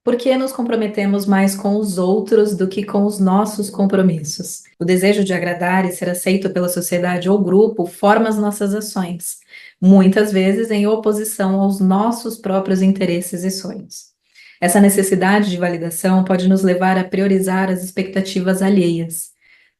Por que nos comprometemos mais com os outros do que com os nossos compromissos? O desejo de agradar e ser aceito pela sociedade ou grupo forma as nossas ações, muitas vezes em oposição aos nossos próprios interesses e sonhos. Essa necessidade de validação pode nos levar a priorizar as expectativas alheias.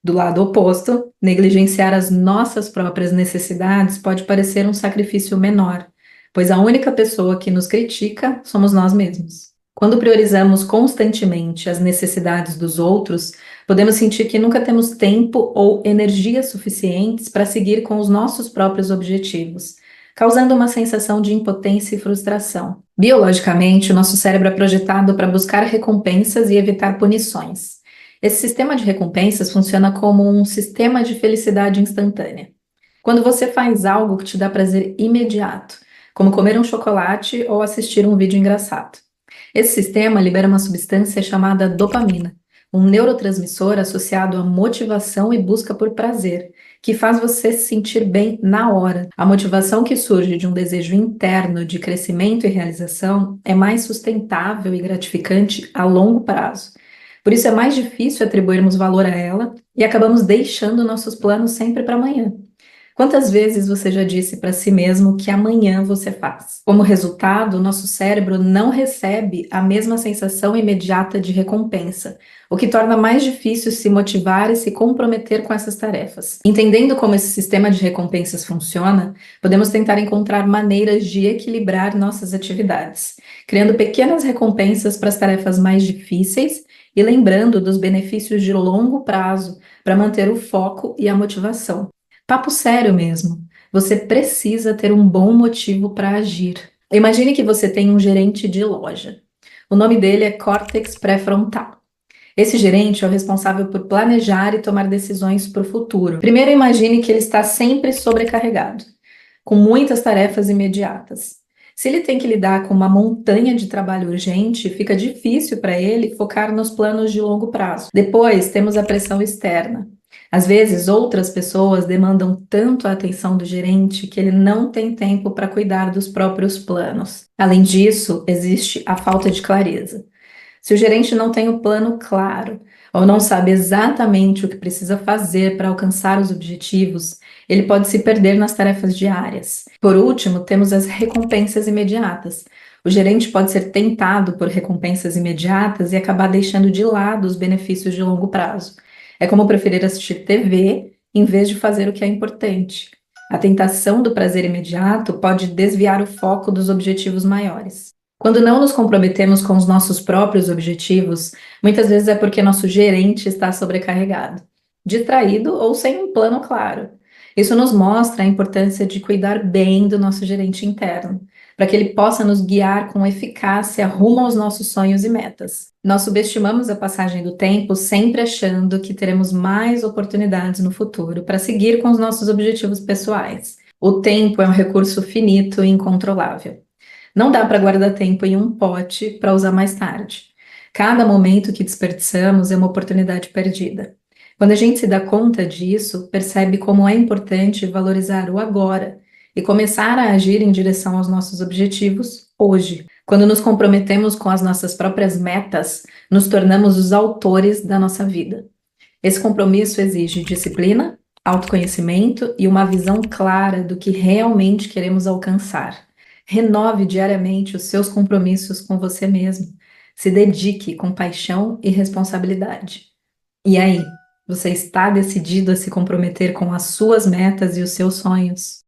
Do lado oposto, negligenciar as nossas próprias necessidades pode parecer um sacrifício menor, pois a única pessoa que nos critica somos nós mesmos. Quando priorizamos constantemente as necessidades dos outros, podemos sentir que nunca temos tempo ou energia suficientes para seguir com os nossos próprios objetivos, causando uma sensação de impotência e frustração. Biologicamente, o nosso cérebro é projetado para buscar recompensas e evitar punições. Esse sistema de recompensas funciona como um sistema de felicidade instantânea. Quando você faz algo que te dá prazer imediato, como comer um chocolate ou assistir um vídeo engraçado. Esse sistema libera uma substância chamada dopamina, um neurotransmissor associado à motivação e busca por prazer, que faz você se sentir bem na hora. A motivação que surge de um desejo interno de crescimento e realização é mais sustentável e gratificante a longo prazo. Por isso é mais difícil atribuirmos valor a ela e acabamos deixando nossos planos sempre para amanhã. Quantas vezes você já disse para si mesmo que amanhã você faz? Como resultado, nosso cérebro não recebe a mesma sensação imediata de recompensa, o que torna mais difícil se motivar e se comprometer com essas tarefas. Entendendo como esse sistema de recompensas funciona, podemos tentar encontrar maneiras de equilibrar nossas atividades, criando pequenas recompensas para as tarefas mais difíceis e lembrando dos benefícios de longo prazo para manter o foco e a motivação. Papo sério mesmo. Você precisa ter um bom motivo para agir. Imagine que você tem um gerente de loja. O nome dele é córtex pré-frontal. Esse gerente é o responsável por planejar e tomar decisões para o futuro. Primeiro, imagine que ele está sempre sobrecarregado, com muitas tarefas imediatas. Se ele tem que lidar com uma montanha de trabalho urgente, fica difícil para ele focar nos planos de longo prazo. Depois, temos a pressão externa. Às vezes, outras pessoas demandam tanto a atenção do gerente que ele não tem tempo para cuidar dos próprios planos. Além disso, existe a falta de clareza. Se o gerente não tem o plano claro ou não sabe exatamente o que precisa fazer para alcançar os objetivos, ele pode se perder nas tarefas diárias. Por último, temos as recompensas imediatas. O gerente pode ser tentado por recompensas imediatas e acabar deixando de lado os benefícios de longo prazo. É como preferir assistir TV em vez de fazer o que é importante. A tentação do prazer imediato pode desviar o foco dos objetivos maiores. Quando não nos comprometemos com os nossos próprios objetivos, muitas vezes é porque nosso gerente está sobrecarregado, distraído ou sem um plano claro. Isso nos mostra a importância de cuidar bem do nosso gerente interno, para que ele possa nos guiar com eficácia rumo aos nossos sonhos e metas. Nós subestimamos a passagem do tempo, sempre achando que teremos mais oportunidades no futuro para seguir com os nossos objetivos pessoais. O tempo é um recurso finito e incontrolável. Não dá para guardar tempo em um pote para usar mais tarde. Cada momento que desperdiçamos é uma oportunidade perdida. Quando a gente se dá conta disso, percebe como é importante valorizar o agora e começar a agir em direção aos nossos objetivos hoje. Quando nos comprometemos com as nossas próprias metas, nos tornamos os autores da nossa vida. Esse compromisso exige disciplina, autoconhecimento e uma visão clara do que realmente queremos alcançar. Renove diariamente os seus compromissos com você mesmo. Se dedique com paixão e responsabilidade. E aí, você está decidido a se comprometer com as suas metas e os seus sonhos?